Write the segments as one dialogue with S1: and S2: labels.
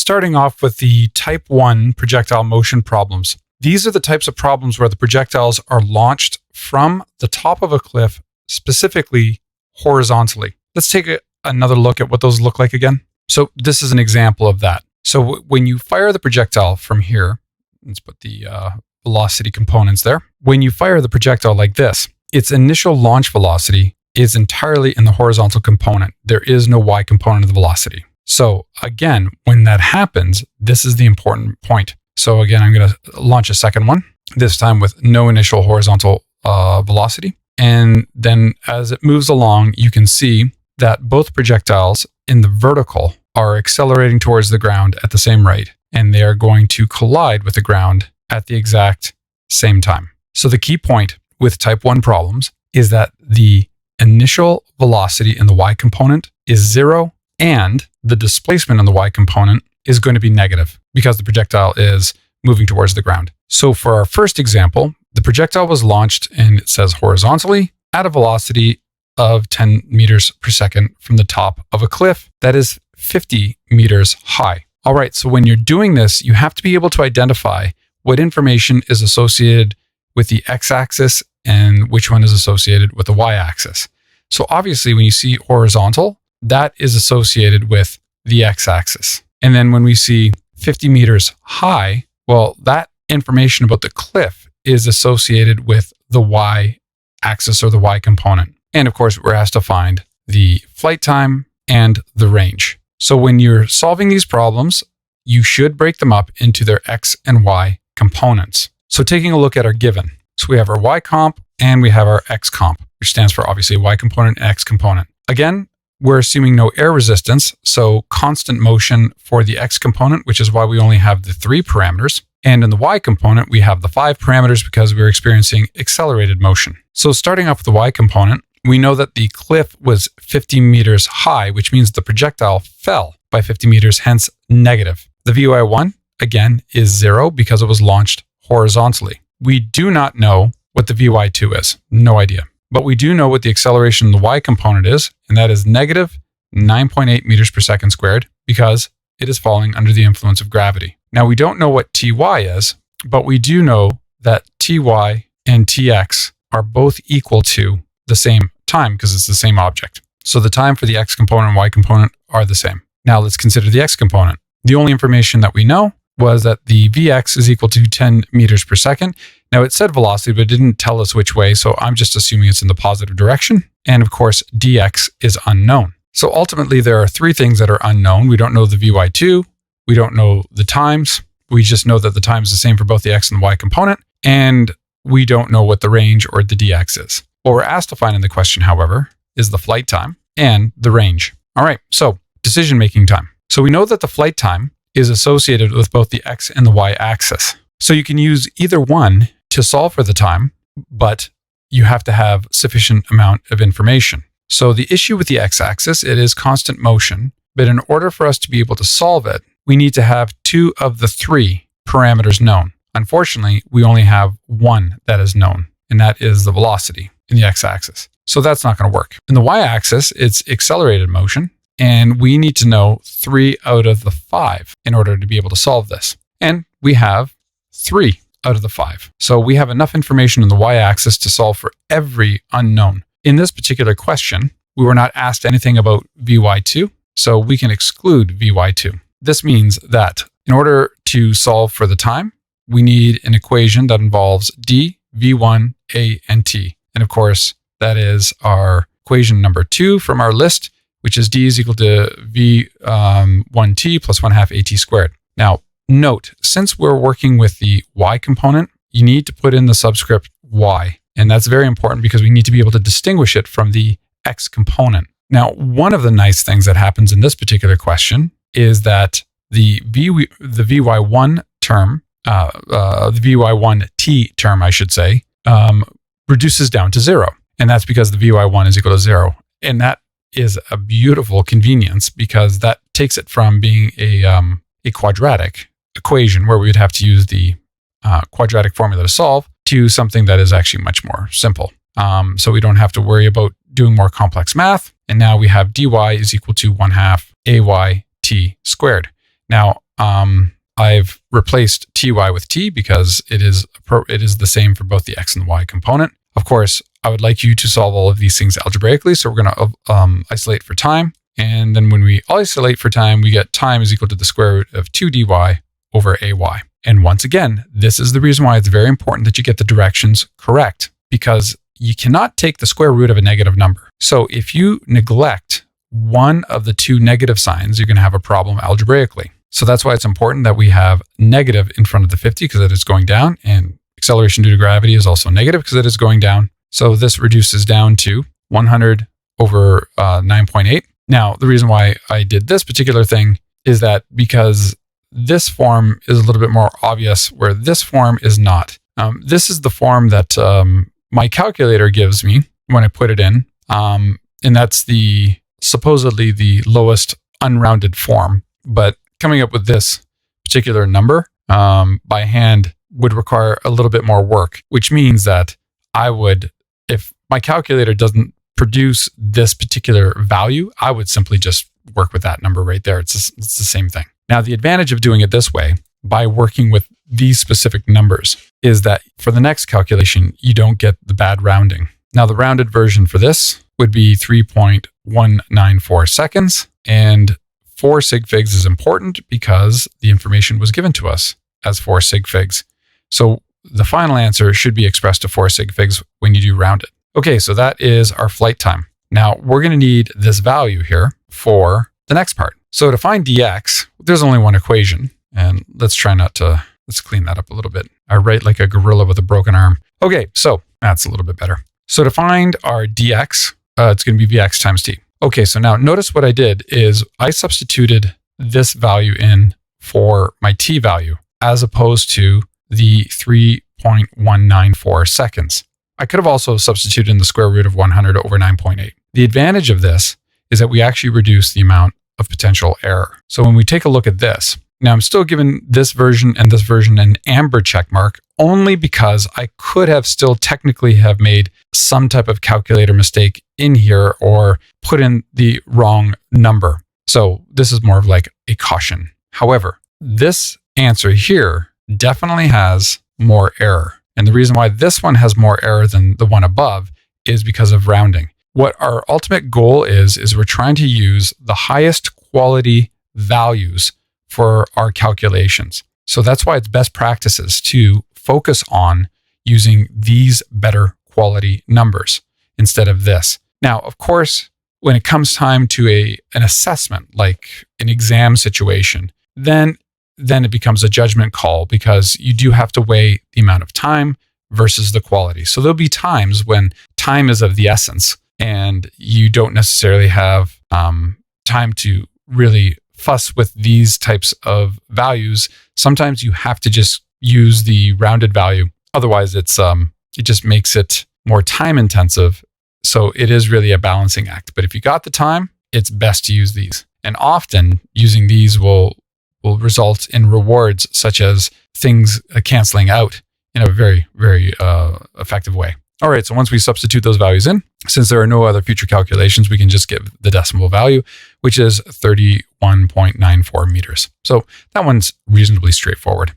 S1: starting off with the type 1 projectile motion problems. These are the types of problems where the projectiles are launched from the top of a cliff, specifically horizontally. Let's take another look at what those look like again. So this is an example of that. So when you fire the projectile from here, let's put the velocity components there. When you fire the projectile like this, its initial launch velocity is entirely in the horizontal component. There is no y component of the velocity. So again, when that happens, this is the important point. So again, I'm going to launch a second one, this time with no initial horizontal velocity. And then as it moves along, you can see that both projectiles in the vertical are accelerating towards the ground at the same rate, and they are going to collide with the ground at the exact same time. So the key point with type 1 problems is that the initial velocity in the y component is 0, and the displacement in the y component is going to be negative because the projectile is moving towards the ground. So for our first example, the projectile was launched, and it says horizontally at a velocity of 10 meters per second from the top of a cliff that is 50 meters high. All right, so when you're doing this, you have to be able to identify what information is associated with the x-axis and which one is associated with the y-axis. So obviously, when you see horizontal, that is associated with the x-axis. And then when we see 50 meters high, well, that information about the cliff is associated with the y-axis or the y component. And of course, we're asked to find the flight time and the range. So when you're solving these problems, you should break them up into their x and y components. So taking a look at our given. So we have our y comp and we have our x comp, which stands for obviously y component and x component. Again, we're assuming no air resistance, so constant motion for the x component, which is why we only have the 3 parameters. And in the y component, we have the 5 parameters because we're experiencing accelerated motion. So starting off with the y component, we know that the cliff was 50 meters high, which means the projectile fell by 50 meters, hence negative. The Vy1, again, is 0 because it was launched horizontally. We do not know what the Vy2 is. No idea. But we do know what the acceleration in the y component is, and that is negative 9.8 meters per second squared because it is falling under the influence of gravity. Now, we don't know what Ty is, but we do know that Ty and Tx are both equal to the same time because it's the same object. So the time for the x component and y component are the same. Now let's consider the x component. The only information that we know was that the Vx is equal to 10 meters per second. Now it said velocity, but it didn't tell us which way, so I'm just assuming it's in the positive direction. And of course, dx is unknown. So ultimately, there are 3 things that are unknown. We don't know the Vy2, we don't know the times, we just know that the time is the same for both the x and the y component, and we don't know what the range or the dx is. What we're asked to find in the question, however, is the flight time and the range. All right, so decision-making time. So we know that the flight time is associated with both the x and the y axis. So you can use either one to solve for the time, but you have to have sufficient amount of information. So the issue with the x-axis, it is constant motion, but in order for us to be able to solve it, we need to have 2 of the 3 parameters known. Unfortunately, we only have 1 that is known, and that is the velocity in the x-axis. So that's not going to work. In the y-axis, it's accelerated motion, and we need to know 3 out of the 5 in order to be able to solve this. And we have 3 out of the 5. So we have enough information in the y-axis to solve for every unknown. In this particular question, we were not asked anything about Vy2, so we can exclude Vy2. This means that in order to solve for the time, we need an equation that involves d, v1, a, and t. And of course, that is our equation number 2 from our list, which is d is equal to v1t plus 1/2 at squared. Now, note, since we're working with the y component, you need to put in the subscript y. And that's very important because we need to be able to distinguish it from the x component. Now, one of the nice things that happens in this particular question is that the Vy1 term, the Vy1t term, I should say, reduces down to 0. And that's because the Vy1 is equal to 0. And that is a beautiful convenience because that takes it from being a quadratic equation where we would have to use the quadratic formula to solve to something that is actually much more simple. So we don't have to worry about doing more complex math. And now we have dy is equal to 1/2 ayt squared. Now, I've replaced ty with t because it is the same for both the x and the y component. Of course, I would like you to solve all of these things algebraically. So we're going to isolate for time. And then when we isolate for time, we get time is equal to the square root of 2 dy over ay. And once again, this is the reason why it's very important that you get the directions correct, because you cannot take the square root of a negative number. So if you neglect one of the two negative signs, you're going to have a problem algebraically. So that's why it's important that we have negative in front of the 50 because it is going down, and acceleration due to gravity is also negative because it is going down. So this reduces down to 100 over 9.8. Now, the reason why I did this particular thing is that because this form is a little bit more obvious where this form is not. This is the form that my calculator gives me when I put it in. And that's supposedly the lowest unrounded form. But coming up with this particular number by hand would require a little bit more work, which means that I would, if my calculator doesn't produce this particular value, I would simply just work with that number right there. It's the same thing. Now, the advantage of doing it this way, by working with these specific numbers, is that for the next calculation, you don't get the bad rounding. Now, the rounded version for this would be 3.194 seconds. And 4 sig figs is important because the information was given to us as 4 sig figs. So the final answer should be expressed to 4 sig figs when you do round it. Okay, so that is our flight time. Now, we're going to need this value here for the next part. So to find dx, there's only one equation. And let's try not to, let's clean that up a little bit. I write like a gorilla with a broken arm. Okay, so that's a little bit better. So to find our dx, it's going to be vx times t. Okay, so now notice what I did is I substituted this value in for my t value as opposed to the 3.194 seconds. I could have also substituted in the square root of 100 over 9.8. The advantage of this is that we actually reduce the amount of potential error. So when we take a look at this, now I'm still giving this version and this version an amber check mark only because I could have still technically have made some type of calculator mistake in here or put in the wrong number. So this is more of like a caution. However, this answer here definitely has more error. And the reason why this one has more error than the one above is because of rounding. What our ultimate goal is we're trying to use the highest quality values for our calculations. So that's why it's best practices to focus on using these better quality numbers instead of this. Now, of course, when it comes time to an assessment, like an exam situation, then it becomes a judgment call because you do have to weigh the amount of time versus the quality. So there'll be times when time is of the essence and you don't necessarily have time to really fuss with these types of values. Sometimes you have to just use the rounded value. Otherwise, it just makes it more time intensive. So it is really a balancing act. But if you got the time, it's best to use these. And often using these will result in rewards such as things canceling out in a very, very effective way. All right, so once we substitute those values in, since there are no other future calculations, we can just give the decimal value, which is 31.94 meters. So that one's reasonably straightforward.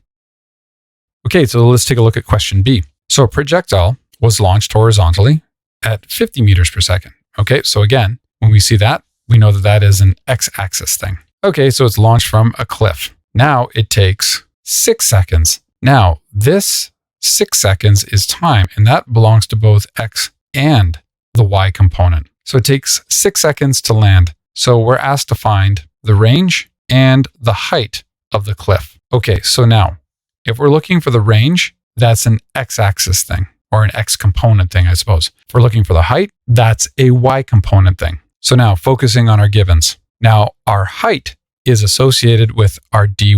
S1: Okay, so let's take a look at question B. So a projectile was launched horizontally at 50 meters per second. Okay, so again, when we see that, we know that that is an x-axis thing. Okay, so it's launched from a cliff. Now it takes 6 seconds. Now this 6 seconds is time, and that belongs to both x and the y component. So it takes 6 seconds to land. So we're asked to find the range and the height of the cliff. Okay, so now if we're looking for the range, that's an x-axis thing or an x component thing, I suppose. If we're looking for the height, that's a y component thing. So now focusing on our givens. Now our height is associated with our dy.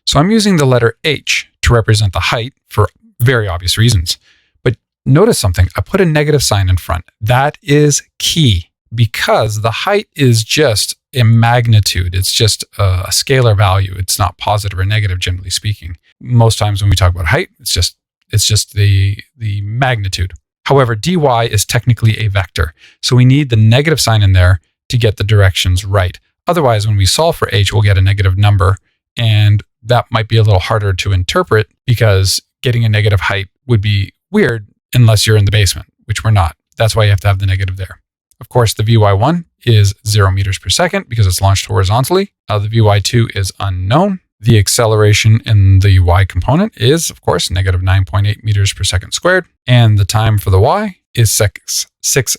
S1: So I'm using the letter h to represent the height for very obvious reasons. But notice something, I put a negative sign in front. That is key because the height is just a magnitude. It's just a scalar value. It's not positive or negative, generally speaking. Most times when we talk about height, it's just the magnitude. However, dy is technically a vector. So we need the negative sign in there to get the directions right. Otherwise, when we solve for h, we'll get a negative number And that might be a little harder to interpret because getting a negative height would be weird unless you're in the basement, which we're not. That's why you have to have the negative there. Of course, the Vy1 is 0 meters per second because it's launched horizontally. The Vy2 is unknown. The acceleration in the y component is, of course, negative 9.8 meters per second squared. And the time for the y is 6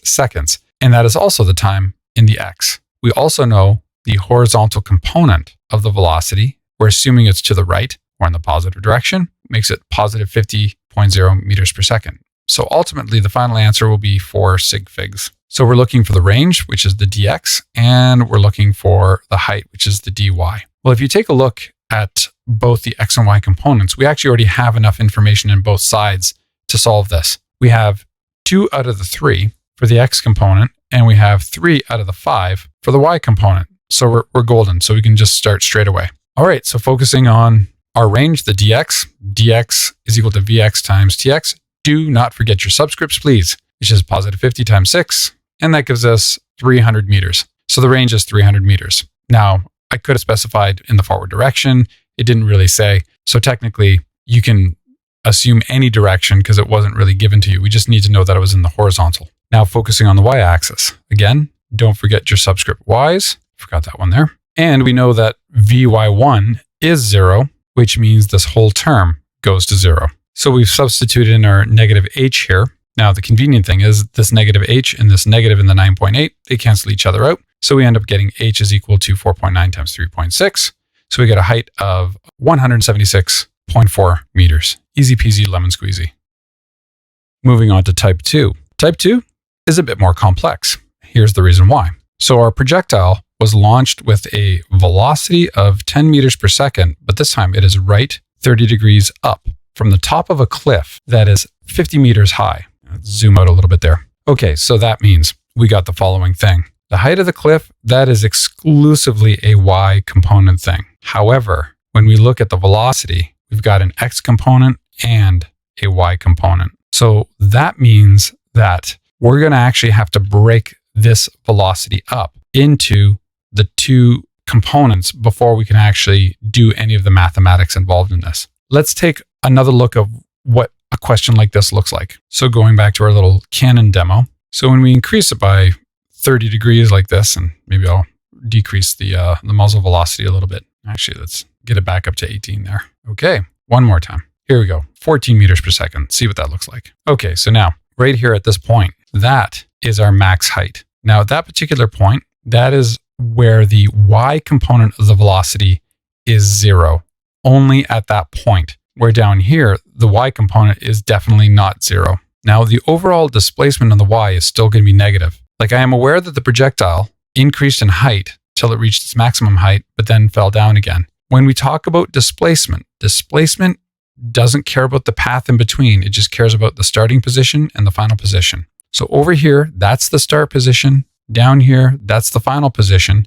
S1: seconds. And that is also the time in the x. We also know the horizontal component of the velocity. We're assuming it's to the right or in the positive direction, makes it positive 50.0 meters per second. So ultimately, the final answer will be 4 sig figs. So we're looking for the range, which is the dx, and we're looking for the height, which is the dy. Well, if you take a look at both the x and y components, we actually already have enough information in both sides to solve this. We have 2 out of the 3 for the x component, and we have 3 out of the 5 for the y component. So we're golden, so we can just start straight away. All right, so focusing on our range, the dx is equal to vx times tx. Do not forget your subscripts, please. It's just positive 50 times 6, and that gives us 300 meters. So the range is 300 meters. Now, I could have specified in the forward direction. It didn't really say. So technically, you can assume any direction because it wasn't really given to you. We just need to know that it was in the horizontal. Now, focusing on the y-axis. Again, don't forget your subscript y's. Forgot that one there. And we know that Vy1 is 0, which means this whole term goes to 0. So we've substituted in our negative h here. Now, the convenient thing is this negative h and this negative in the 9.8, they cancel each other out. So we end up getting h is equal to 4.9 times 3.6. So we get a height of 176.4 meters. Easy peasy lemon squeezy. Moving on to type 2. Type 2 is a bit more complex. Here's the reason why. So our projectile was launched with a velocity of 10 meters per second, but this time it is right 30 degrees up from the top of a cliff that is 50 meters high. Let's zoom out a little bit there. Okay, so that means we got the following thing. The height of the cliff, that is exclusively a y component thing. However, when we look at the velocity, we've got an x component and a y component. So that means that we're going to actually have to break this velocity up into the 2 components before we can actually do any of the mathematics involved in this. Let's take another look of what a question like this looks like. So going back to our little Canon demo. So when we increase it by 30 degrees like this, and maybe I'll decrease the muzzle velocity a little bit. Actually, let's get it back up to 18 there. Okay, one more time. Here we go, 14 meters per second. See what that looks like. Okay, so now right here at this point, that is our max height. Now at that particular point, that is where the y component of the velocity is 0. Only at that point. Where down here, the y component is definitely not 0. Now the overall displacement on the y is still going to be negative. Like I am aware that the projectile increased in height till it reached its maximum height, but then fell down again. When we talk about displacement doesn't care about the path in between. It just cares about the starting position and the final position. So over here, that's the start position. Down here, that's the final position.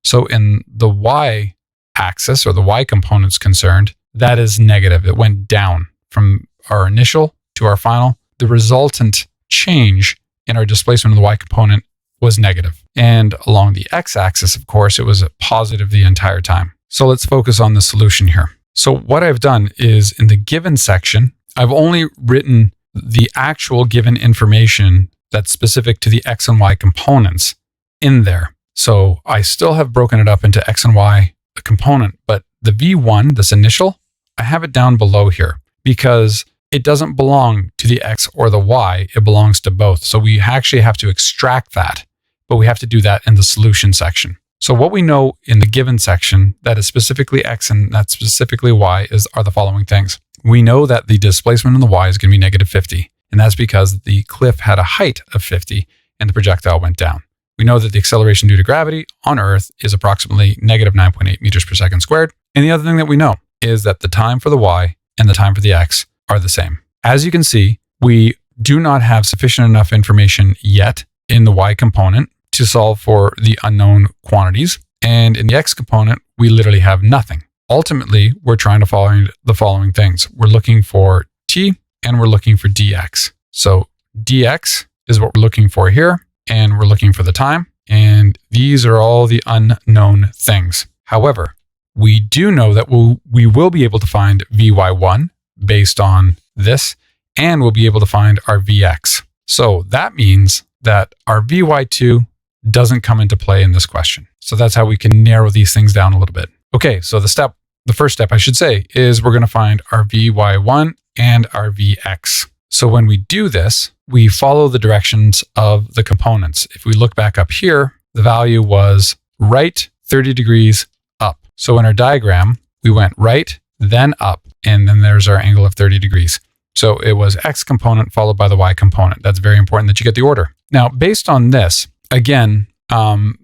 S1: So in the y axis or the y component's concerned, that is negative. It went down from our initial to our final. The resultant change in our displacement of the y component was negative. And along the x-axis, of course, it was positive the entire time. So let's focus on the solution here. So what I've done is in the given section, I've only written the actual given information that's specific to the x and y components in there. So I still have broken it up into x and y component, but the V1, this initial, I have it down below here because it doesn't belong to the x or the y. It belongs to both. So we actually have to extract that, but we have to do that in the solution section. So what we know in the given section that is specifically x and that's specifically y are the following things. We know that the displacement in the y is going to be negative 50, and that's because the cliff had a height of 50 and the projectile went down. We know that the acceleration due to gravity on Earth is approximately negative 9.8 meters per second squared. And the other thing that we know is that the time for the y and the time for the x are the same. As you can see, we do not have sufficient enough information yet in the y component to solve for the unknown quantities. And in the x component, we literally have nothing. Ultimately, we're trying to find the following things. We're looking for t and we're looking for dx. So dx is what we're looking for here, and we're looking for the time. And these are all the unknown things. However, we do know that we will be able to find Vy1 based on this, and we'll be able to find our Vx. So that means that our Vy2 doesn't come into play in this question. So that's how we can narrow these things down a little bit. Okay, so the first step I should say is we're going to find our Vy1 and our Vx. So when we do this, we follow the directions of the components. If we look back up here, the value was right 30 degrees up. So in our diagram, we went right, then up, and then there's our angle of 30 degrees. So it was X component followed by the Y component. That's very important that you get the order. Now, based on this, again,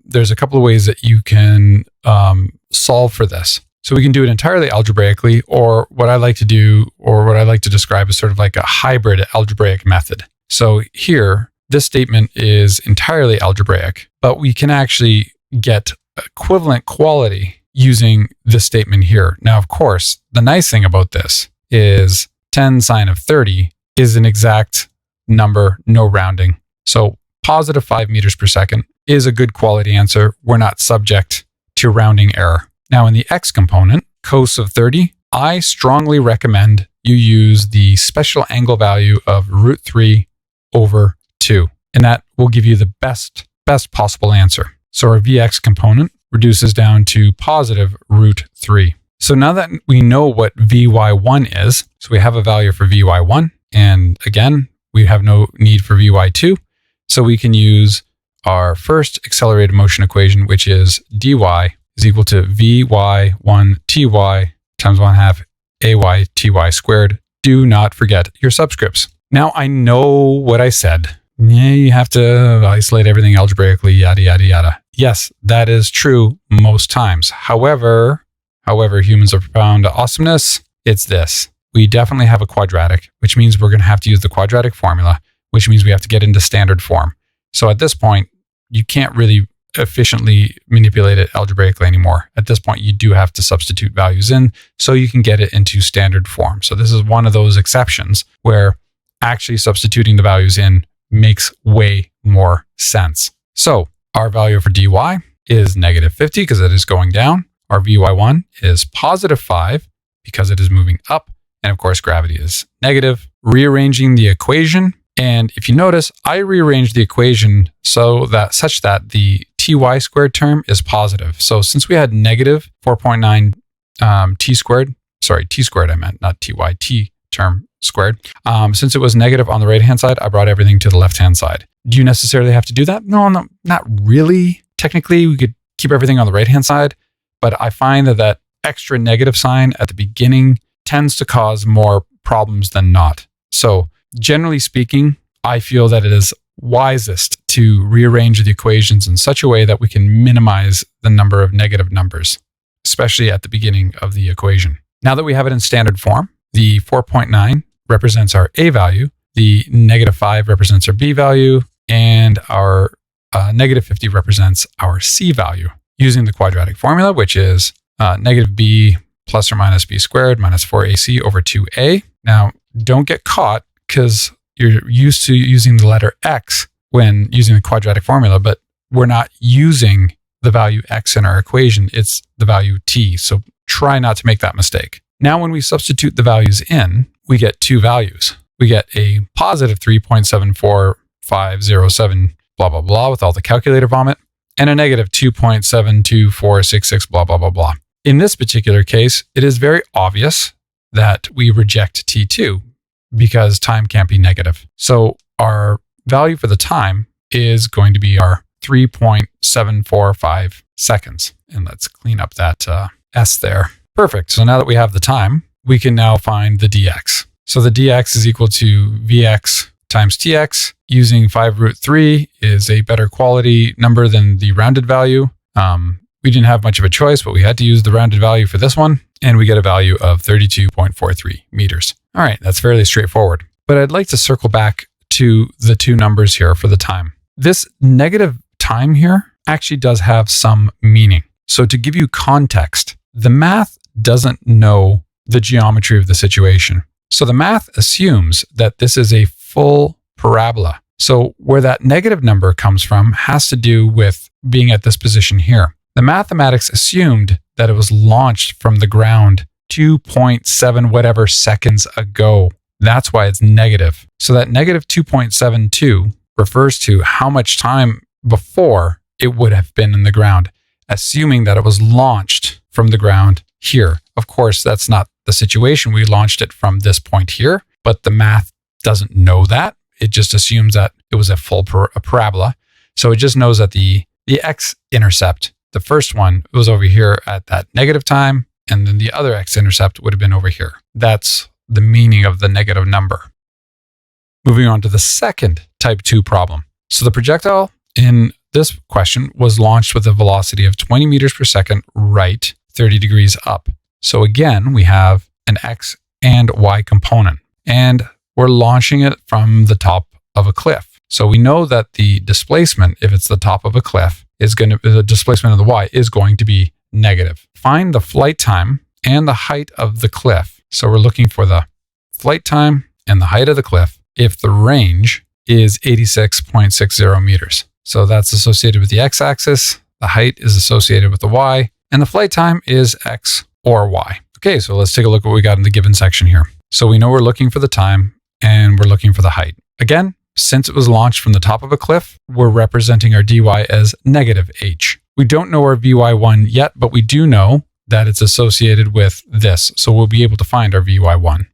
S1: there's a couple of ways that you can solve for this. So we can do it entirely algebraically, or what I like to do, or what I like to describe as sort of like a hybrid algebraic method. So here, this statement is entirely algebraic, but we can actually get equivalent quality using this statement here. Now, of course, the nice thing about this is 10 sine of 30 is an exact number, no rounding. So positive 5 meters per second is a good quality answer. We're not subject to rounding error. Now in the X component, cos of 30, I strongly recommend you use the special angle value of √3 over 2. And that will give you the best possible answer. So our Vx component reduces down to positive √3. So now that we know what Vy1 is, so we have a value for Vy1, and again, we have no need for Vy2. So we can use our first accelerated motion equation, which is dy is equal to Vy1ty times 1/2 Ayty squared. Do not forget your subscripts. Now I know what I said. Yeah, you have to isolate everything algebraically, yada, yada, yada. Yes, that is true most times. However, humans are profound to awesomeness. It's this. We definitely have a quadratic, which means we're going to have to use the quadratic formula, which means we have to get into standard form. So at this point, you can't really efficiently manipulate it algebraically anymore. At this point, you do have to substitute values in so you can get it into standard form. So this is one of those exceptions where actually substituting the values in makes way more sense. So our value for dy is -50 because it is going down. Our Vy1 is +5 because it is moving up. And of course, gravity is negative. Rearranging the equation. And if you notice, I rearranged the equation such that the ty squared term is positive. So since we had negative 4.9 t squared I meant, not ty, t term squared. Since it was negative on the right-hand side, I brought everything to the left-hand side. Do you necessarily have to do that? No, not really. Technically, we could keep everything on the right-hand side, but I find that extra negative sign at the beginning tends to cause more problems than not. So generally speaking, I feel that it is wisest to rearrange the equations in such a way that we can minimize the number of negative numbers, especially at the beginning of the equation. Now that we have it in standard form, the 4.9 represents our A value, the -5 represents our B value, and our -50 represents our C value using the quadratic formula, which is -b plus or minus b squared minus 4ac over 2a. Now, don't get caught because you're used to using the letter x when using the quadratic formula, but we're not using the value x in our equation. It's the value t. So try not to make that mistake. Now, when we substitute the values in, we get two values. We get a positive 3.74507 blah, blah, blah with all the calculator vomit, and a negative 2.72466 blah, blah, blah, blah. In this particular case, it is very obvious that we reject T2 because time can't be negative. So our value for the time is going to be our 3.745 seconds. And let's clean up that S there. Perfect. So now that we have the time, we can now find the dx. So the dx is equal to Vx times Tx. Using 5√3 is a better quality number than the rounded value. We didn't have much of a choice, but we had to use the rounded value for this one. And we get a value of 32.43 meters. All right, that's fairly straightforward. But I'd like to circle back to the two numbers here for the time. This negative time here actually does have some meaning. So to give you context, the math doesn't know the geometry of the situation. So the math assumes that this is a full parabola. So where that negative number comes from has to do with being at this position here. The mathematics assumed that it was launched from the ground 2.7 whatever seconds ago. That's why it's negative. So that negative 2.72 refers to how much time before it would have been in the ground, assuming that it was launched from the ground here. Of course, that's not the situation. We launched it from this point here, but the math doesn't know that. It just assumes that it was a full parabola. So it just knows that the x-intercept, the first one, was over here at that negative time, and then the other x-intercept would have been over here. That's the meaning of the negative number. Moving on to the second type 2 problem. So the projectile in this question was launched with a velocity of 20 meters per second right, 30 degrees up. So again, we have an x and y component, and we're launching it from the top of a cliff. So we know that the displacement, if it's the top of a cliff, the displacement of the y is going to be negative. Find the flight time and the height of the cliff. So we're looking for the flight time and the height of the cliff if the range is 86.60 meters. So that's associated with the x-axis, the height is associated with the y, and the flight time is x or y. Okay, so let's take a look at what we got in the given section here. So we know we're looking for the time and we're looking for the height. Again, since it was launched from the top of a cliff, we're representing our dy as negative h. We don't know our vy1 yet, but we do know that it's associated with this. So we'll be able to find our vy1.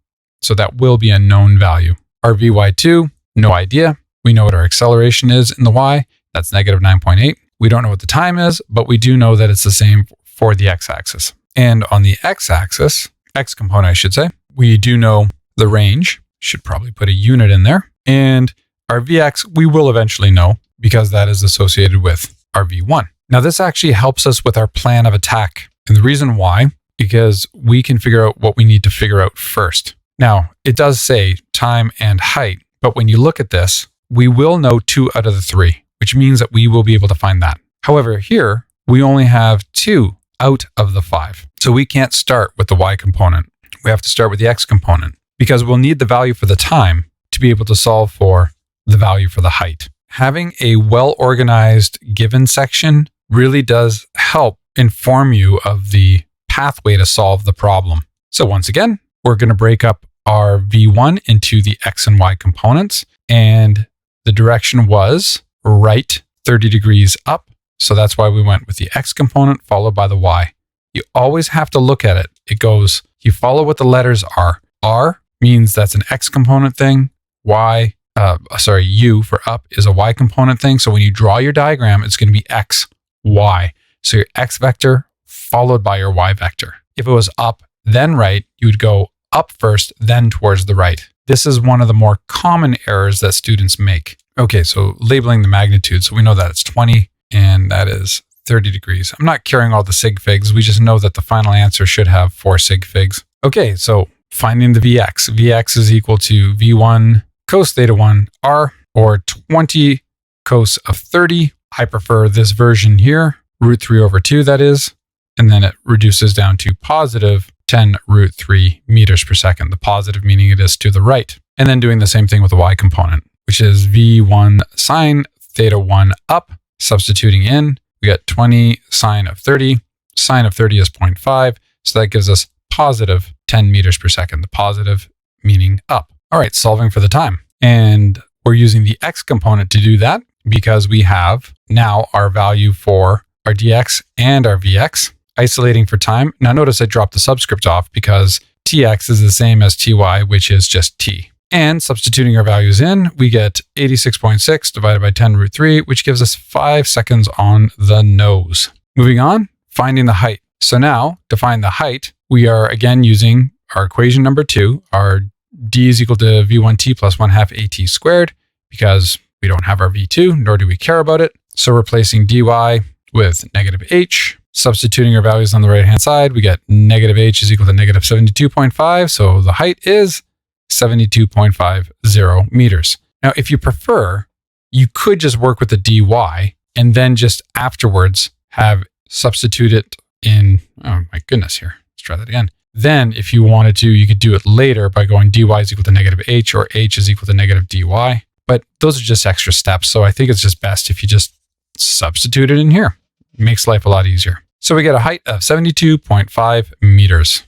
S1: So that will be a known value. Our vy2, no idea. We know what our acceleration is in the y. That's negative 9.8. We don't know what the time is, but we do know that it's the same for the x-axis. And on the x-axis, x component, I should say, we do know the range. Should probably put a unit in there. And our vx, we will eventually know because that is associated with our v1. Now, this actually helps us with our plan of attack. And the reason why, because we can figure out what we need to figure out first. Now, it does say time and height, but when you look at this, we will know 2 out of the 3, which means that we will be able to find that. However, here, we only have 2 out of the 5. So we can't start with the y component. We have to start with the x component because we'll need the value for the time to be able to solve for the value for the height. Having a well-organized given section really does help inform you of the pathway to solve the problem. So once again, we're going to break up our v1 into the x and y components, and the direction was right 30 degrees up. So that's why we went with the x component followed by the y. You always have to look at it. It goes, you follow what the letters are. R means that's an x component thing. U for up is a y component thing. So when you draw your diagram, it's going to be x, y. So your x vector followed by your y vector. If it was up, then right, you would go up first, then towards the right. This is one of the more common errors that students make. Okay, so labeling the magnitude. So we know that it's 20 and that is 30 degrees. I'm not carrying all the sig figs. We just know that the final answer should have 4 sig figs. Okay, so finding the Vx. Vx is equal to V1 cos theta 1 r, or 20 cos of 30. I prefer this version here, root 3 over 2 that is, and then it reduces down to positive 10 root 3 meters per second. The positive meaning it is to the right. And then doing the same thing with the y component, which is V1 sine theta 1 up, substituting in, we got 20 sine of 30. Sine of 30 is 0.5, so that gives us positive 10 meters per second, the positive meaning up. All right, solving for the time. And we're using the x component to do that because we have now our value for our dx and our vx. Isolating for time. Now notice I dropped the subscript off because tx is the same as ty, which is just t. And substituting our values in, we get 86.6 divided by 10 root 3, which gives us 5 seconds on the nose.Moving on, finding the height. So now, to find the height, we are again using our equation number 2, our d is equal to v1t plus 1/2 at squared, because we don't have our v2, nor do we care about it. So replacing dy with negative h, substituting our values on the right-hand side, we get negative h is equal to negative 72.5. So the height is 72.50 meters. Now, if you prefer, you could just work with the dy and then just afterwards have substitute it in, oh my goodness, here, let's try that again. Then if you wanted to, you could do it later by going dy is equal to negative h or h is equal to negative dy. But those are just extra steps. So I think it's just best if you just substitute it in here. It makes life a lot easier. So we get a height of 72.5 meters.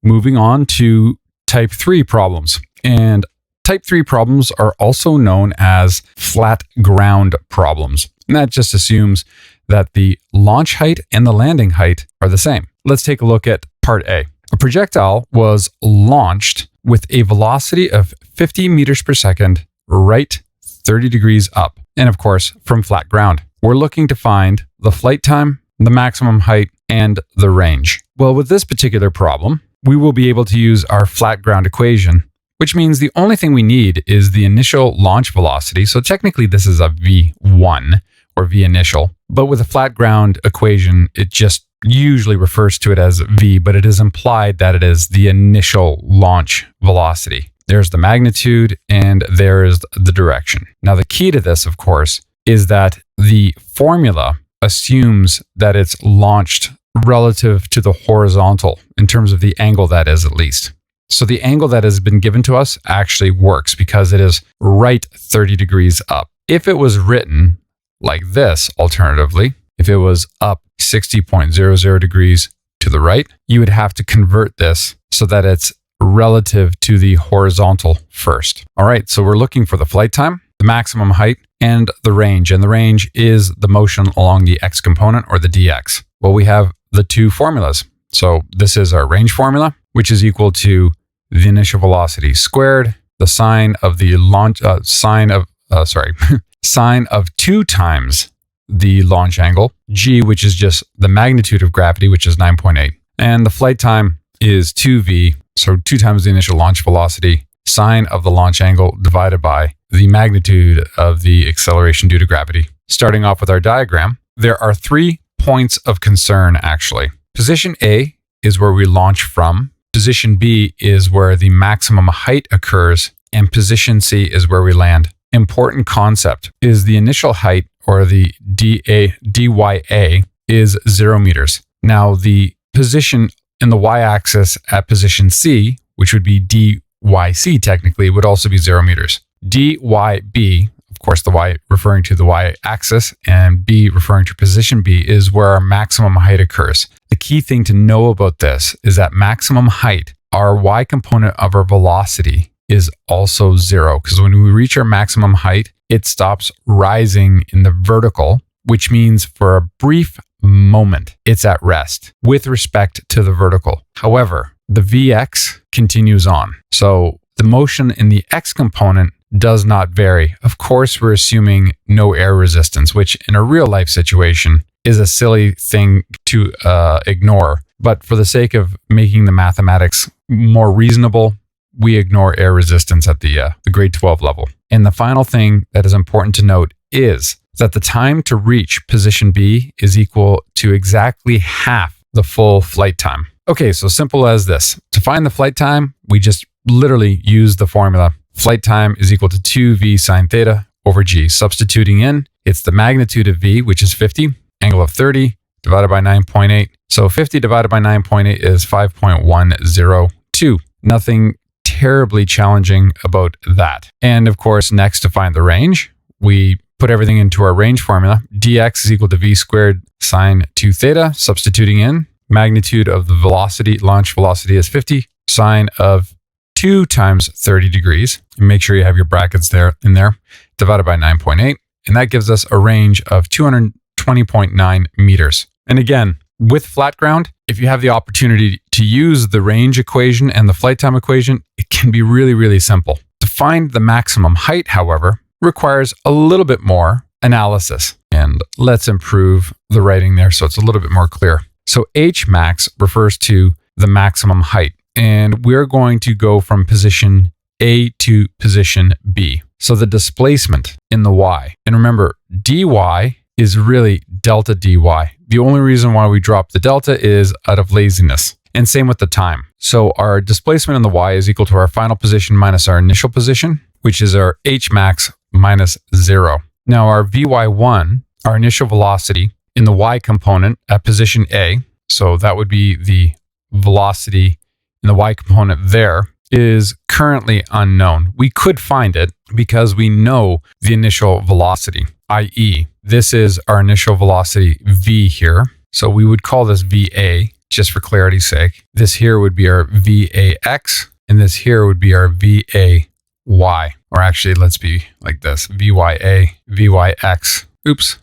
S1: Moving on to type 3 problems. And type 3 problems are also known as flat ground problems. And that just assumes that the launch height and the landing height are the same. Let's take a look at part A. A projectile was launched with a velocity of 50 meters per second, right 30 degrees up. And of course, from flat ground. We're looking to find the flight time, the maximum height, and the range. Well, with this particular problem, we will be able to use our flat ground equation, which means the only thing we need is the initial launch velocity. So technically this is a V1 or V initial, but with a flat ground equation, it just usually refers to it as V, but it is implied that it is the initial launch velocity. There's the magnitude and there is the direction. Now the key to this, of course, is that the formula assumes that it's launched relative to the horizontal in terms of the angle that is, at least. So the angle that has been given to us actually works because it is right 30 degrees up. If it was written like this, alternatively, if it was up 60.00 degrees to the right, you would have to convert this so that it's relative to the horizontal first. All right, so we're looking for the flight time, the maximum height, and the range. And the range is the motion along the x component, or the dx. Well, we have the two formulas. So this is our range formula, which is equal to the initial velocity squared, the sine of the launch, sine of 2 times the launch angle, g, which is just the magnitude of gravity, which is 9.8. And the flight time is 2v, so 2 times the initial launch velocity, sine of the launch angle divided by the magnitude of the acceleration due to gravity. Starting off with our diagram, there are 3 points of concern, actually. Position A is where we launch from. Position B is where the maximum height occurs, and position C is where we land. Important concept is the initial height, or the dya, is 0 meters. Now, the position in the y-axis at position C, which would be dyc technically, would also be 0 meters. dyb, of course, the y referring to the y-axis and b referring to position B, is where our maximum height occurs. The key thing to know about this is that maximum height, our y component of our velocity, is also 0, because when we reach our maximum height, it stops rising in the vertical, which means for a brief moment, it's at rest with respect to the vertical. However, the Vx continues on. So the motion in the x component does not vary. Of course, we're assuming no air resistance, which in a real life situation is a silly thing to ignore. But for the sake of making the mathematics more reasonable, we ignore air resistance at the grade 12 level. And the final thing that is important to note is that the time to reach position B is equal to exactly half the full flight time. Okay, so simple as this. To find the flight time, we just literally use the formula. Flight time is equal to 2v sine theta over g. Substituting in, it's the magnitude of v, which is 50, angle of 30, divided by 9.8. So 50 divided by 9.8 is 5.102. Nothing terribly challenging about that. And of course, next to find the range, we put everything into our range formula. dx is equal to v squared sine 2 theta. Substituting in, magnitude of the velocity, launch velocity, is 50, sine of 2 times 30 degrees. And make sure you have your brackets there divided by 9.8. And that gives us a range of 220.9 meters. And again, with flat ground, if you have the opportunity to use the range equation and the flight time equation, it can be really, really simple. To find the maximum height, however, requires a little bit more analysis. And let's improve the writing there so it's a little bit more clear. So H max refers to the maximum height. And we're going to go from position A to position B. So the displacement in the y. And remember, dy is really delta dy. The only reason why we drop the delta is out of laziness. And same with the time. So our displacement in the y is equal to our final position minus our initial position, which is our h max minus 0. Now our vy1, our initial velocity in the y component at position A, so that would be the velocity in the y component there, is currently unknown. We could find it because we know the initial velocity, i.e., this is our initial velocity v here, So we would call this VA just for clarity's sake. This here would be our VAX, and this here would be our VAY. Or actually, let's be like this, VYA, VYX. Oops,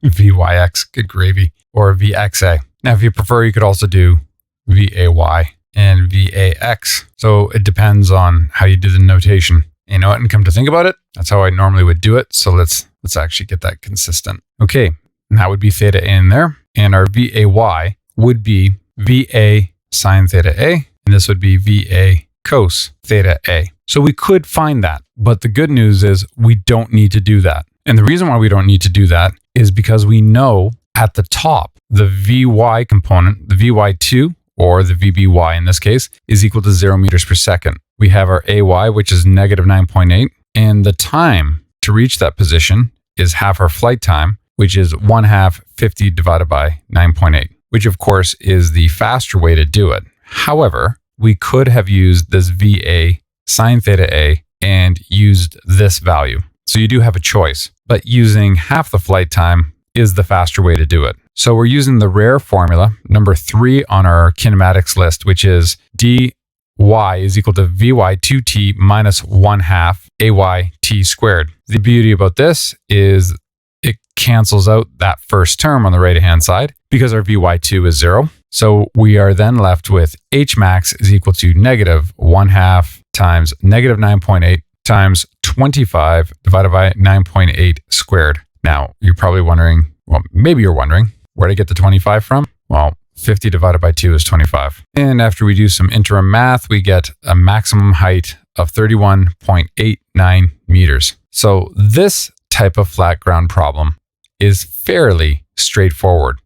S1: VYX, good gravy, or VXA. Now, if you prefer, you could also do VAY and VAX. So it depends on how you do the notation. You know what? And come to think about it, that's how I normally would do it. So let's actually get that consistent. Okay, and that would be theta A in there. And our VAY would be VA sine theta A, and this would be VA cos theta A. So we could find that, but the good news is we don't need to do that. And the reason why we don't need to do that is because we know at the top, the VY component, the VY2, or the VBY in this case, is equal to 0 meters per second. We have our AY, which is negative 9.8, and the time to reach that position is half our flight time, which is 1/2 50 divided by 9.8, which of course is the faster way to do it. However, we could have used this VA sine theta A and used this value. So you do have a choice, but using half the flight time is the faster way to do it. So we're using the rare formula, number 3 on our kinematics list, which is dy is equal to vy2t minus 1/2 ayt squared. The beauty about this is it cancels out that first term on the right-hand side because our vy2 is 0. So we are then left with h max is equal to negative 1/2 times negative 9.8 times 25 divided by 9.8 squared. Now, you're probably wondering, well, maybe you're wondering, where to get the 25 from? Well, 50 divided by 2 is 25. And after we do some interim math, we get a maximum height of 31.89 meters. So this type of flat ground problem is fairly straightforward.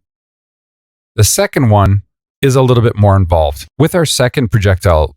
S1: The second one is a little bit more involved. With our second projectile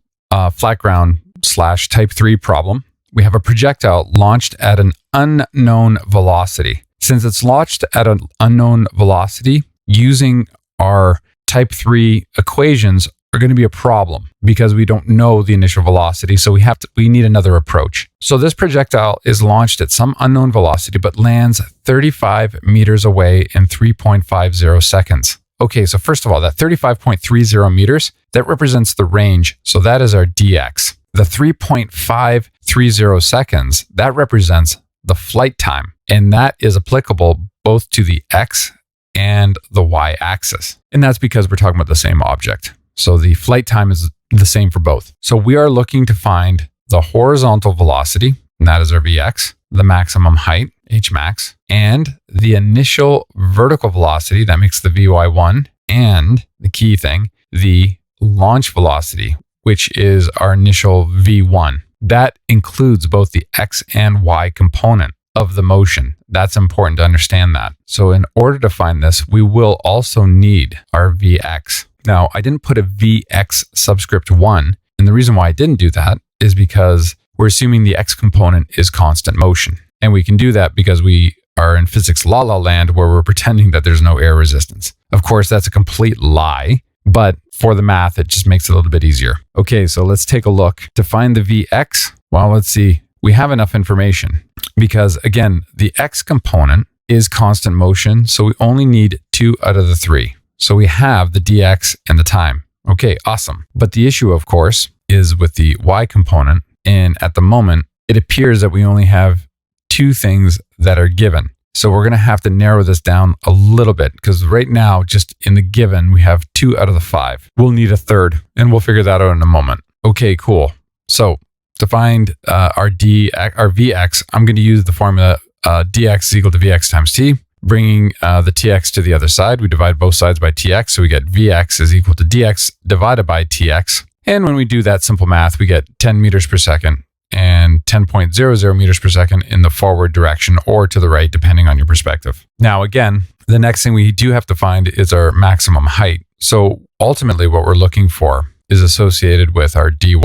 S1: flat ground / type 3 problem, we have a projectile launched at an unknown velocity. Since it's launched at an unknown velocity, using our type 3 equations are going to be a problem because we don't know the initial velocity. So we need another approach. So this projectile is launched at some unknown velocity, but lands 35 meters away in 3.50 seconds. Okay, so first of all, that 35.30 meters, that represents the range. So that is our dx. The 3.530 seconds, that represents the flight time. And that is applicable both to the x and the y-axis. And that's because we're talking about the same object. So the flight time is the same for both. So we are looking to find the horizontal velocity, and that is our Vx, the maximum height, h max, and the initial vertical velocity, that makes the Vy1, and the key thing, the launch velocity, which is our initial V1. That includes both the x and y component of the motion. That's important to understand that. So in order to find this, we will also need our Vx. Now, I didn't put a Vx subscript 1, and the reason why I didn't do that is because we're assuming the x component is constant motion. And we can do that because we are in physics la-la land where we're pretending that there's no air resistance. Of course, that's a complete lie, but for the math, it just makes it a little bit easier. Okay, so let's take a look. To find the Vx, well, let's see. We have enough information because, again, the x component is constant motion, so we only need 2 out of the 3. So we have the dx and the time. Okay, awesome. But the issue, of course, is with the y component, and at the moment, it appears that we only have 2 things that are given. So we're going to have to narrow this down a little bit because right now, just in the given, we have 2 out of the 5. We'll need a third, and we'll figure that out in a moment. Okay, cool. So to find our Vx, I'm going to use the formula dx is equal to Vx times t. Bringing the tx to the other side, we divide both sides by tx, so we get Vx is equal to dx divided by tx. And when we do that simple math, we get 10 meters per second and 10.00 meters per second in the forward direction or to the right, depending on your perspective. Now, again, the next thing we do have to find is our maximum height. So ultimately, what we're looking for is associated with our dy,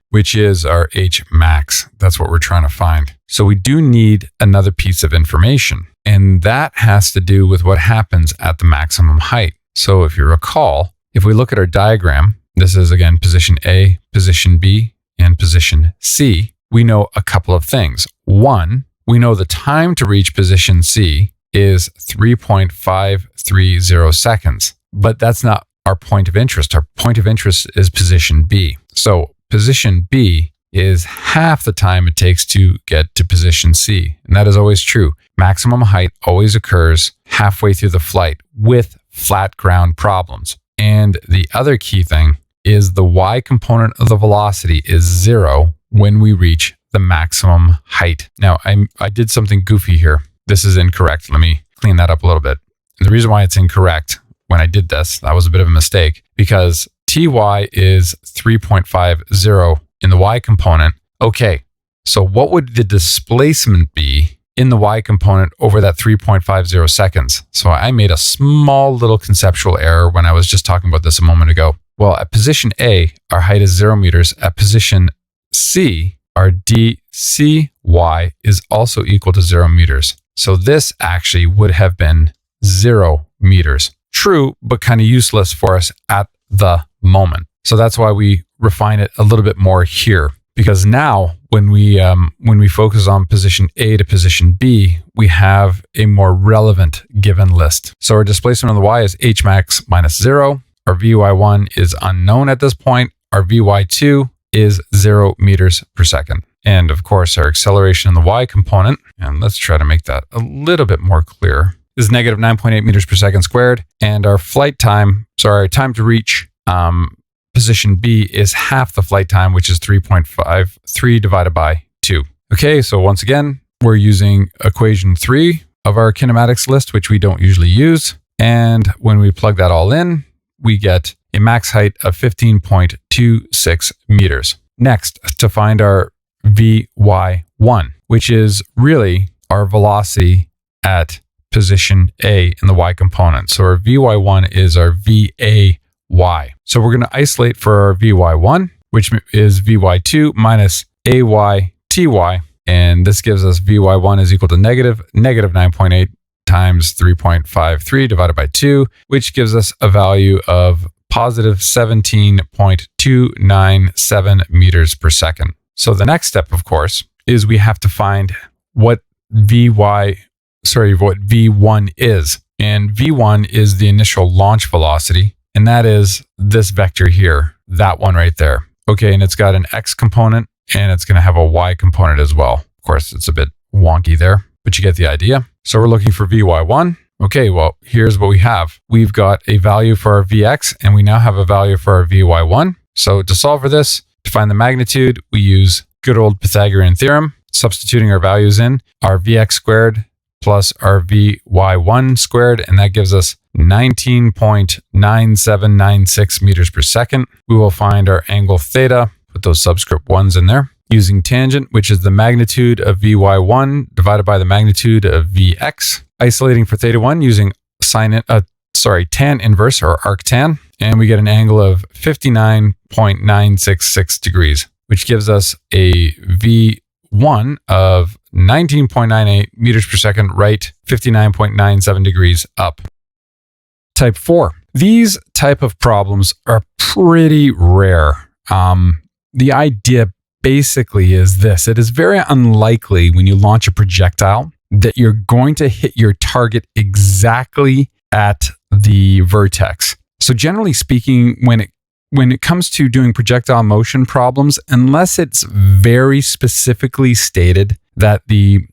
S1: which is our h max. That's what we're trying to find. So we do need another piece of information, and that has to do with what happens at the maximum height. So if you recall, if we look at our diagram, this is again position A, position B, and position C. We know a couple of things. One, we know the time to reach position C is 3.530 seconds. But that's not our point of interest. Our point of interest is position B. So position B is half the time it takes to get to position C. And that is always true. Maximum height always occurs halfway through the flight with flat ground problems. And the other key thing is the y component of the velocity is 0 when we reach the maximum height. Now, I did something goofy here. This is incorrect. Let me clean that up a little bit. And the reason why it's incorrect when I did this, that was a bit of a mistake, because ty is 3.50 in the y component. Okay, so what would the displacement be in the y component over that 3.50 seconds? So I made a small little conceptual error when I was just talking about this a moment ago. Well, at position A, our height is 0 meters. At position C, our dcy is also equal to 0 meters. So this actually would have been 0 meters. True, but kind of useless for us at the moment. So that's why we refine it a little bit more here. Because now when we focus on position A to position B, we have a more relevant given list. So our displacement on the y is h max minus 0. Our vy1 is unknown at this point. Our vy2 is 0 meters per second. And of course, our acceleration in the y component, and let's try to make that a little bit more clear, is negative 9.8 meters per second squared. And our flight time, time to reach position B is half the flight time, which is 3.53 divided by 2. Okay, so once again, we're using equation 3 of our kinematics list, which we don't usually use. And when we plug that all in, we get a max height of 15.26 meters. Next, to find our vy1, which is really our velocity at position A in the y component. So our vy1 is our VAY. So we're going to isolate for our vy1, which is vy2 minus AYTY. And this gives us vy1 is equal to negative 9.8 times 3.53 divided by 2, which gives us a value of positive 17.297 meters per second. So the next step, of course, is we have to find what V1 is. And V1 is the initial launch velocity. And that is this vector here, that one right there. Okay, and it's got an X component and it's going to have a Y component as well. Of course, it's a bit wonky there, but you get the idea. So we're looking for Vy1. Okay, well, here's what we have. We've got a value for our Vx and we now have a value for our Vy1. So to solve for this, to find the magnitude, we use good old Pythagorean theorem, substituting our values in, our Vx squared plus our Vy1 squared, and that gives us 19.9796 meters per second. We will find our angle theta, put those subscript 1s in there, using tangent, which is the magnitude of Vy1 divided by the magnitude of Vx. Isolating for theta 1 using tan inverse or arctan, and we get an angle of 59.966 degrees, which gives us a V1 of 19.98 meters per second right, 59.97 degrees up. Type 4. These type of problems are pretty rare. The idea basically is this. It is very unlikely when you launch a projectile that you're going to hit your target exactly at the vertex. So generally speaking, when it comes to doing projectile motion problems, unless it's very specifically stated that the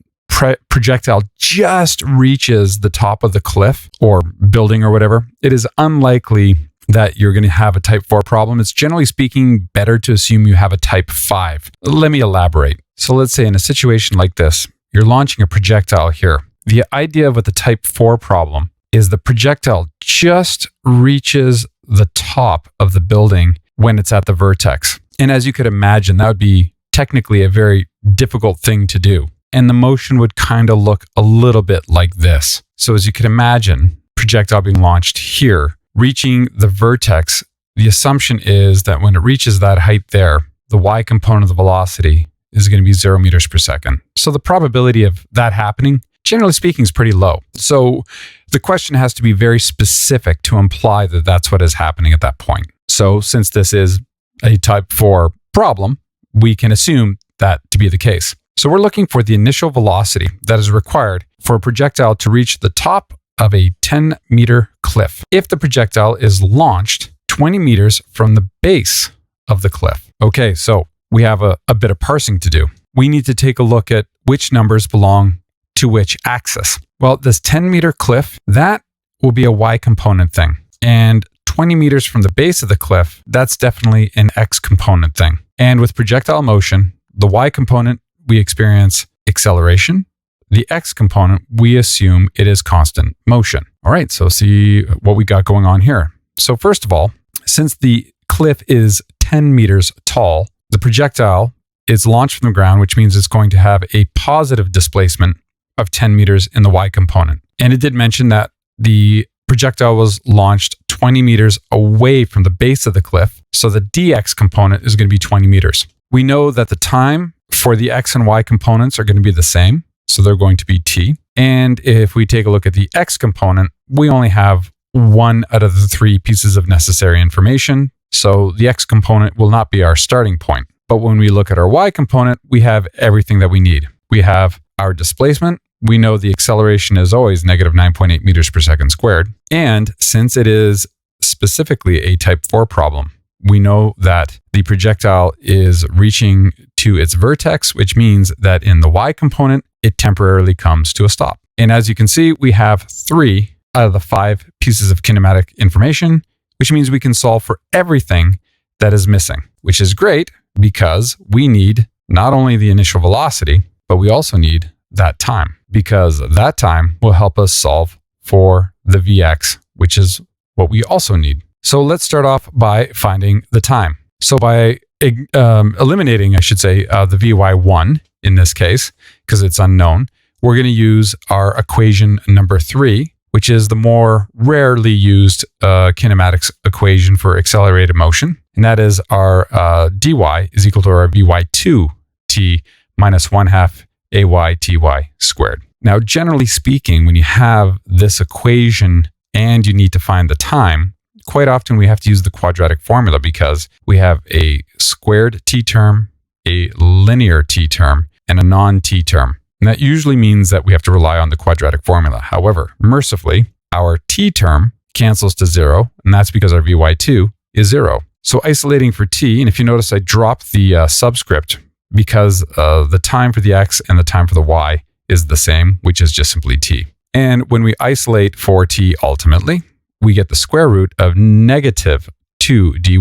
S1: projectile just reaches the top of the cliff or building or whatever, it is unlikely that you're going to have a type 4 problem. It's generally speaking better to assume you have a type 5. Let me elaborate. So let's say in a situation like this, you're launching a projectile here. The idea with the type 4 problem is the projectile just reaches the top of the building when it's at the vertex. And as you could imagine, that would be technically a very difficult thing to do. And the motion would kind of look a little bit like this. So as you could imagine, projectile being launched here, reaching the vertex, the assumption is that when it reaches that height there, the y component of the velocity is going to be 0 meters per second. So the probability of that happening, generally speaking, is pretty low. So the question has to be very specific to imply that that's what is happening at that point. So since this is a type 4 problem, we can assume that to be the case. So we're looking for the initial velocity that is required for a projectile to reach the top of a 10-meter cliff if the projectile is launched 20 meters from the base of the cliff. Okay, so we have a bit of parsing to do. We need to take a look at which numbers belong to which axis. Well, this 10-meter cliff, that will be a y component thing. And 20 meters from the base of the cliff, that's definitely an x component thing. And with projectile motion, the y component, we experience acceleration. The x component, we assume it is constant motion. All right, so see what we got going on here. So first of all, since the cliff is 10 meters tall, the projectile is launched from the ground, which means it's going to have a positive displacement of 10 meters in the y component. And it did mention that the projectile was launched 20 meters away from the base of the cliff, so the dx component is going to be 20 meters. We know that the time for the x and y components are going to be the same, so they're going to be t. And if we take a look at the x component, we only have one out of the three pieces of necessary information, so the x component will not be our starting point. But when we look at our y component, we have everything that we need. We have our displacement. We know the acceleration is always negative 9.8 meters per second squared. And since it is specifically a type 4 problem, we know that the projectile is reaching to its vertex, which means that in the y component, it temporarily comes to a stop. And as you can see, we have 3 out of the 5 pieces of kinematic information, which means we can solve for everything that is missing, which is great because we need not only the initial velocity, but we also need that time, because that time will help us solve for the Vx, which is what we also need. So let's start off by finding the time. So by eliminating, I should say, the Vy1 in this case, because it's unknown, we're going to use our equation number 3, which is the more rarely used kinematics equation for accelerated motion. And that is our dy is equal to our Vy2t minus 1/2 Ay/ty squared. Now, generally speaking, when you have this equation and you need to find the time, quite often we have to use the quadratic formula because we have a squared t term, a linear t term, and a non-t term. And that usually means that we have to rely on the quadratic formula. However, mercifully, our t term cancels to 0, and that's because our Vy2 is 0. So isolating for t, and if you notice I dropped the subscript because the time for the x and the time for the y is the same, which is just simply t. And when we isolate for t ultimately, we get the square root of negative 2 dy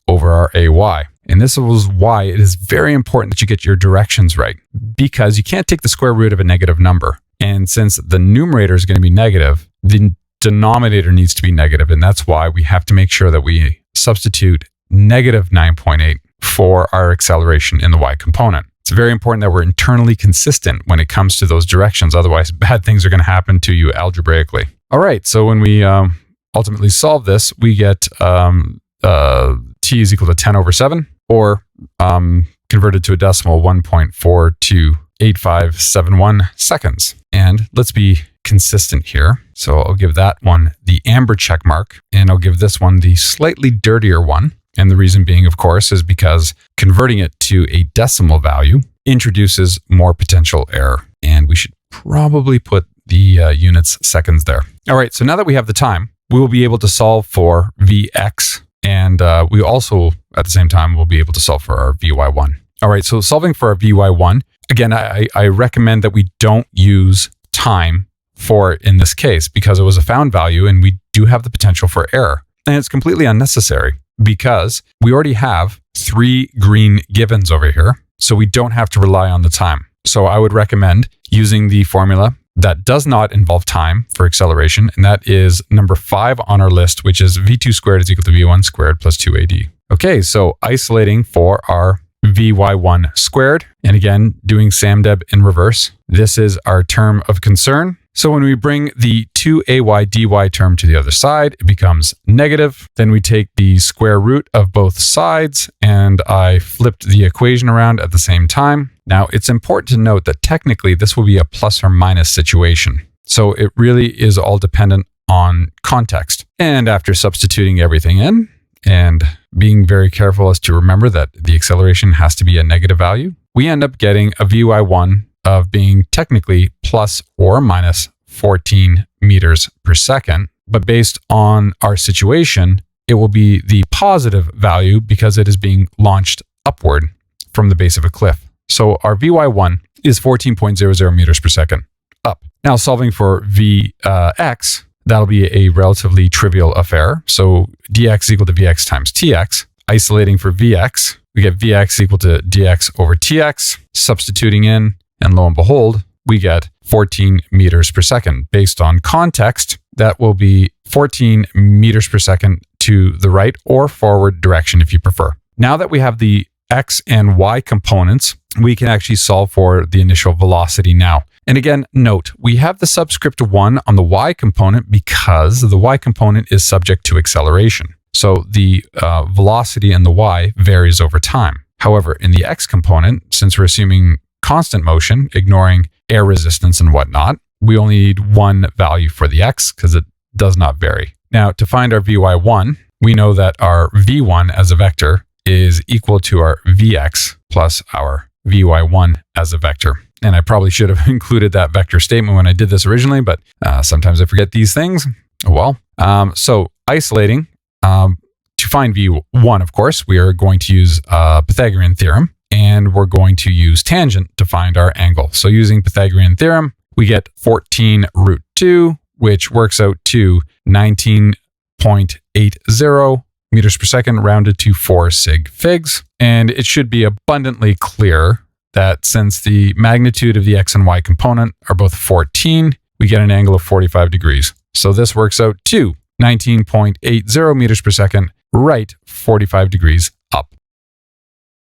S1: over our ay. And this is why it is very important that you get your directions right, because you can't take the square root of a negative number. And since the numerator is going to be negative, the denominator needs to be negative. And that's why we have to make sure that we substitute negative 9.8 for our acceleration in the y component. It's very important that we're internally consistent when it comes to those directions. Otherwise, bad things are going to happen to you algebraically. All right, so when we ultimately solve this, we get t is equal to 10 over 7, or converted to a decimal, 1.428571 seconds. And let's be consistent here. So I'll give that one the amber check mark, and I'll give this one the slightly dirtier one. And the reason being, of course, is because converting it to a decimal value introduces more potential error. And we should probably put the units seconds there. All right, so now that we have the time, we will be able to solve for Vx. And we also, at the same time, will be able to solve for our Vy1. All right, so solving for our Vy1, again, I recommend that we don't use time for it in this case because it was a found value and we do have the potential for error. And it's completely unnecessary because we already have 3 green givens over here, so we don't have to rely on the time. So I would recommend using the formula that does not involve time for acceleration, and that is number 5 on our list, which is v2 squared is equal to v1 squared plus 2ad. Okay, so isolating for our Vy1 squared, and again, doing SAMDEB in reverse. This is our term of concern. So when we bring the 2ay dy term to the other side, it becomes negative. Then we take the square root of both sides, and I flipped the equation around at the same time. Now, it's important to note that technically this will be a plus or minus situation. So it really is all dependent on context. And after substituting everything in, and being very careful as to remember that the acceleration has to be a negative value, we end up getting a Vy1 of being technically plus or minus 14 meters per second. But based on our situation, it will be the positive value because it is being launched upward from the base of a cliff. So our Vy1 is 14.00 meters per second up. Now solving for Vx, that'll be a relatively trivial affair. So dx is equal to Vx times Tx. Isolating for Vx, we get Vx equal to dx over Tx. Substituting in, and lo and behold, we get 14 meters per second. Based on context, that will be 14 meters per second to the right or forward direction if you prefer. Now that we have the x and y components, we can actually solve for the initial velocity now. And again, note, we have the subscript 1 on the y component because the y component is subject to acceleration. So the velocity in the y varies over time. However, in the x component, since we're assuming constant motion, ignoring air resistance and whatnot, we only need one value for the x because it does not vary. Now, to find our Vy1, we know that our V1 as a vector is equal to our Vx plus our Vy1 as a vector. And I probably should have included that vector statement when I did this originally, but sometimes I forget these things. Oh well. So isolating, to find V1, of course, we are going to use Pythagorean theorem, and we're going to use tangent to find our angle. So using Pythagorean theorem, we get 14 root 2, which works out to 19.80 meters per second rounded to 4 sig figs. And it should be abundantly clear that since the magnitude of the x and y component are both 14, we get an angle of 45 degrees. So this works out to 19.80 meters per second, right 45 degrees up.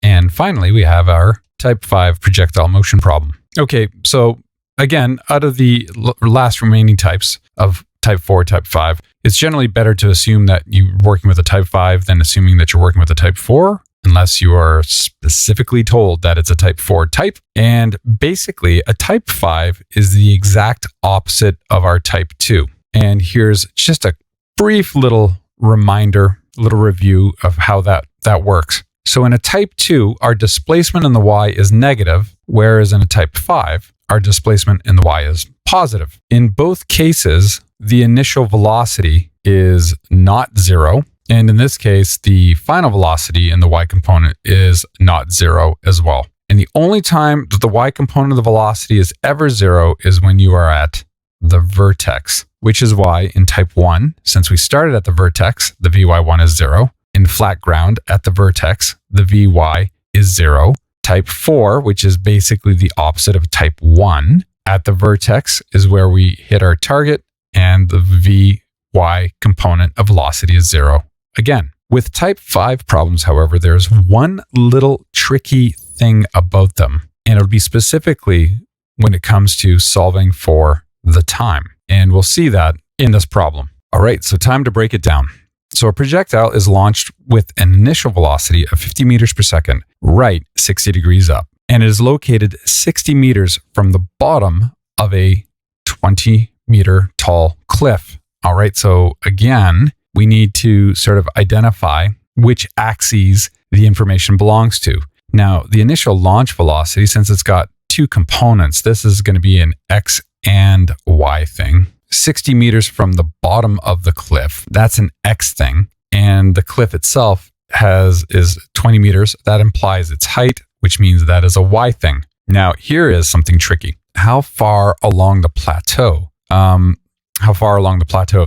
S1: And finally, we have our type 5 projectile motion problem. Okay, so again, out of the last remaining types of type 4, type 5, it's generally better to assume that you're working with a type 5 than assuming that you're working with a type 4, unless you are specifically told that it's a type 4 type. And basically, a type 5 is the exact opposite of our type 2. And here's just a brief little reminder, little review of how that works. So in a type 2, our displacement in the y is negative, whereas in a type 5, our displacement in the y is positive. In both cases, the initial velocity is not 0. And in this case, the final velocity in the y component is not 0 as well. And the only time that the y component of the velocity is ever 0 is when you are at the vertex, which is why in type 1, since we started at the vertex, the Vy1 is 0. In flat ground at the vertex, the Vy is 0. Type 4, which is basically the opposite of type 1, at the vertex is where we hit our target, and the Vy component of velocity is 0 again. With type 5 problems, however, there's one little tricky thing about them, and it'll be specifically when it comes to solving for the time. And we'll see that in this problem. All right, so time to break it down. So a projectile is launched with an initial velocity of 50 meters per second, right 60 degrees up, and it is located 60 meters from the bottom of a 20-meter tall cliff. All right, so again, we need to sort of identify which axes the information belongs to. Now, the initial launch velocity, since it's got two components, this is going to be an x and y thing. 60 meters from the bottom of the cliff, that's an x thing. And the cliff itself is 20 meters. That implies its height, which means that is a y thing. Now, here is something tricky. How far along the plateau of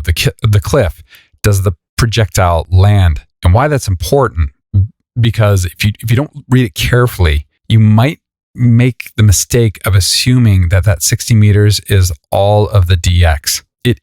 S1: the cliff does the projectile land? And why that's important, because if you don't read it carefully, you might make the mistake of assuming that 60 meters is all of the dx. It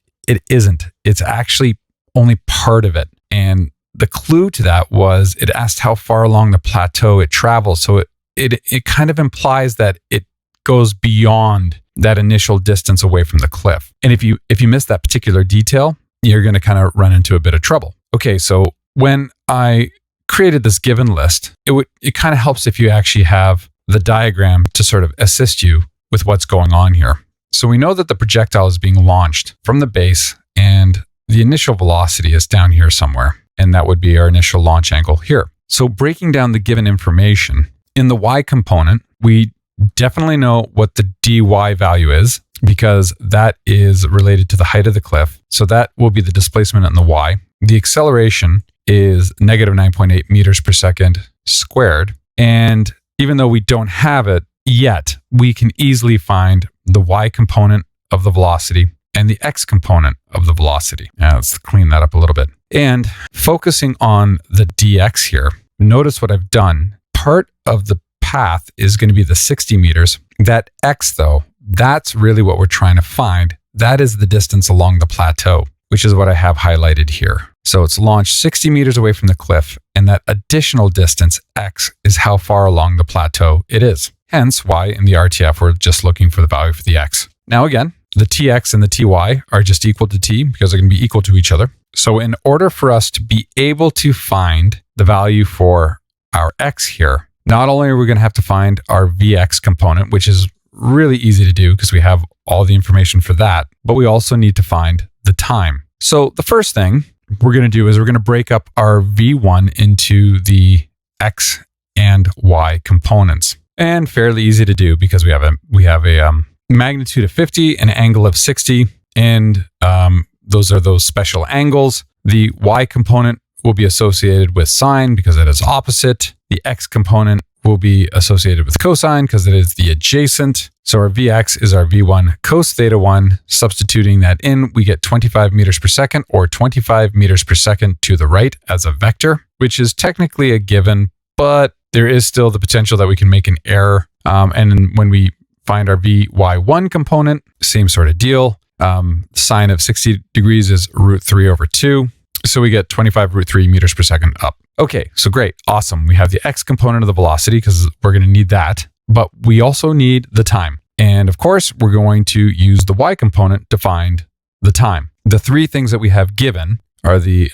S1: isn't. It's actually only part of it. And the clue to that was it asked how far along the plateau it travels. So it kind of implies that it goes beyond that initial distance away from the cliff. And if you miss that particular detail, you're going to kind of run into a bit of trouble. Okay, so when I created this given list, it kind of helps if you actually have the diagram to sort of assist you with what's going on here. So we know that the projectile is being launched from the base, and the initial velocity is down here somewhere, and that would be our initial launch angle here. So breaking down the given information, in the y component, we definitely know what the dy value is because that is related to the height of the cliff. So that will be the displacement in the y. The acceleration is negative 9.8 meters per second squared. And even though we don't have it yet, we can easily find the y component of the velocity and the x component of the velocity. Now let's clean that up a little bit. And focusing on the dx here, notice what I've done. Part of the path is going to be the 60 meters. That x though, that's really what we're trying to find. That is the distance along the plateau, which is what I have highlighted here. So it's launched 60 meters away from the cliff, and that additional distance, x, is how far along the plateau it is. Hence why in the RTF, we're just looking for the value for the x. Now again, the tx and the ty are just equal to t because they're going to be equal to each other. So in order for us to be able to find the value for our x here, not only are we going to have to find our vx component, which is really easy to do because we have all the information for that, but we also need to find the time. So the first thing we're going to do is we're going to break up our v1 into the x and y components. And fairly easy to do because we have a magnitude of 50, an angle of 60, and those are those special angles. The y component will be associated with sine because it is opposite. The x component will be associated with cosine because it is the adjacent. So our Vx is our V1 cos theta 1. Substituting that in, we get 25 meters per second or 25 meters per second to the right as a vector, which is technically a given, but there is still the potential that we can make an error. And when we find our Vy1 component, same sort of deal. Sine of 60 degrees is root 3 over 2. So we get 25 root 3 meters per second up. Okay, so great. Awesome. We have the x component of the velocity because we're going to need that, but we also need the time. And of course, we're going to use the y component to find the time. The three things that we have given are the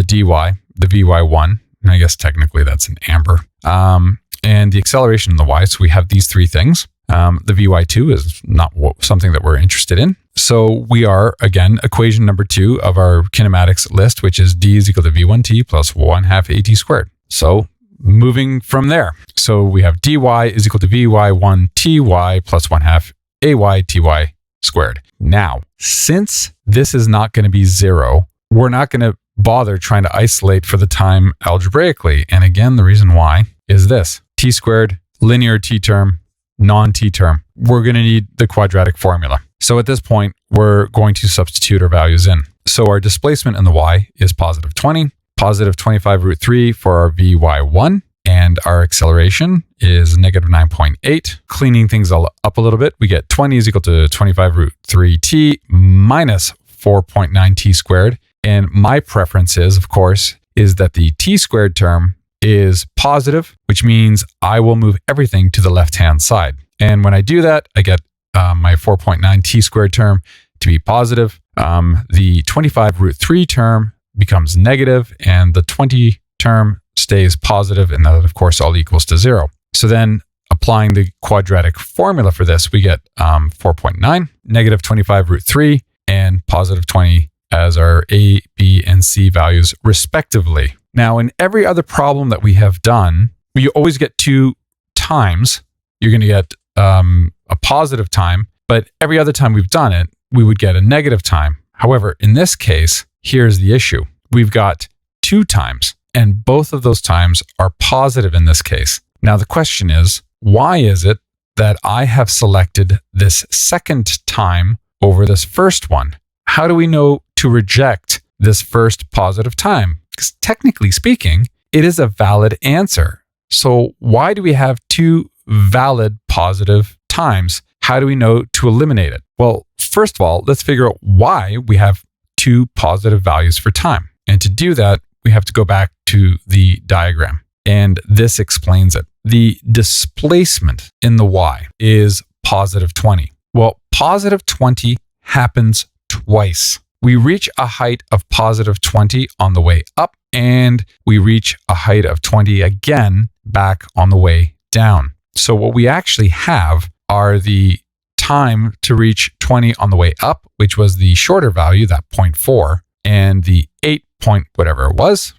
S1: dy, the Vy1, and I guess technically that's an amber, and the acceleration in the y. So we have these three things. The Vy2 is not something that we're interested in. So we are, again, equation number 2 of our kinematics list, which is d is equal to v1t plus 1/2 at squared. So moving from there. So we have dy is equal to vy1ty plus 1/2 ayty squared. Now, since this is not going to be 0, we're not going to bother trying to isolate for the time algebraically. And again, the reason why is this. T squared, linear t term, non-t term. We're going to need the quadratic formula. So at this point, we're going to substitute our values in. So our displacement in the y is positive 20, positive 25 root 3 for our Vy1, and our acceleration is negative 9.8. Cleaning things all up a little bit, we get 20 is equal to 25 root 3t minus 4.9 t squared. And my preference is, of course, is that the t squared term is positive, which means I will move everything to the left-hand side. And when I do that, I get my 4.9 t squared term to be positive. The 25 root 3 term becomes negative, and the 20 term stays positive, and that, of course, all equals to 0. So then applying the quadratic formula for this, we get 4.9, negative 25 root 3, and positive 20 as our A, B, and C values respectively. Now, in every other problem that we have done, we always get 2 times. You're going to get a positive time, but every other time we've done it, we would get a negative time. However, in this case, here's the issue. We've got 2 times, and both of those times are positive in this case. Now, the question is, why is it that I have selected this second time over this first one? How do we know to reject this first positive time? Because technically speaking, it is a valid answer. So why do we have 2 valid positive times? How do we know to eliminate it? Well, first of all, let's figure out why we have 2 positive values for time. And to do that, we have to go back to the diagram. And this explains it. The displacement in the y is positive 20. Well, positive 20 happens twice. We reach a height of positive 20 on the way up, and we reach a height of 20 again back on the way down. So what we actually have are the time to reach 20 on the way up, which was the shorter value, that 0.4, and the 8 point whatever it was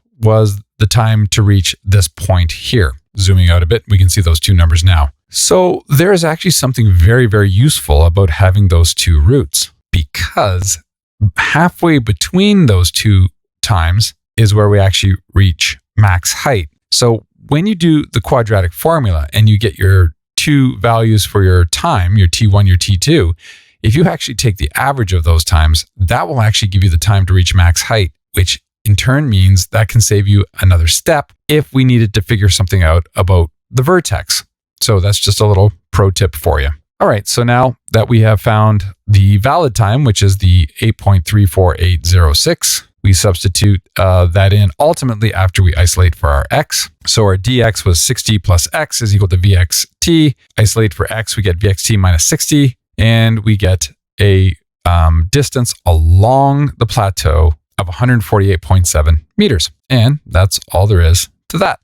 S1: the time to reach this point here. Zooming out a bit, we can see those 2 numbers now. So there is actually something very, very useful about having those two roots, because halfway between those two times is where we actually reach max height. So when you do the quadratic formula and you get your two values for your time, your T1, your T2, if you actually take the average of those times, that will actually give you the time to reach max height, which in turn means that can save you another step if we needed to figure something out about the vertex. So that's just a little pro tip for you. All right, so now that we have found the valid time, which is the 8.34806, we substitute that in ultimately after we isolate for our x. So our dx was 60 plus x is equal to vxt. Isolate for x, we get vxt minus 60, and we get a distance along the plateau of 148.7 meters. And that's all there is to that.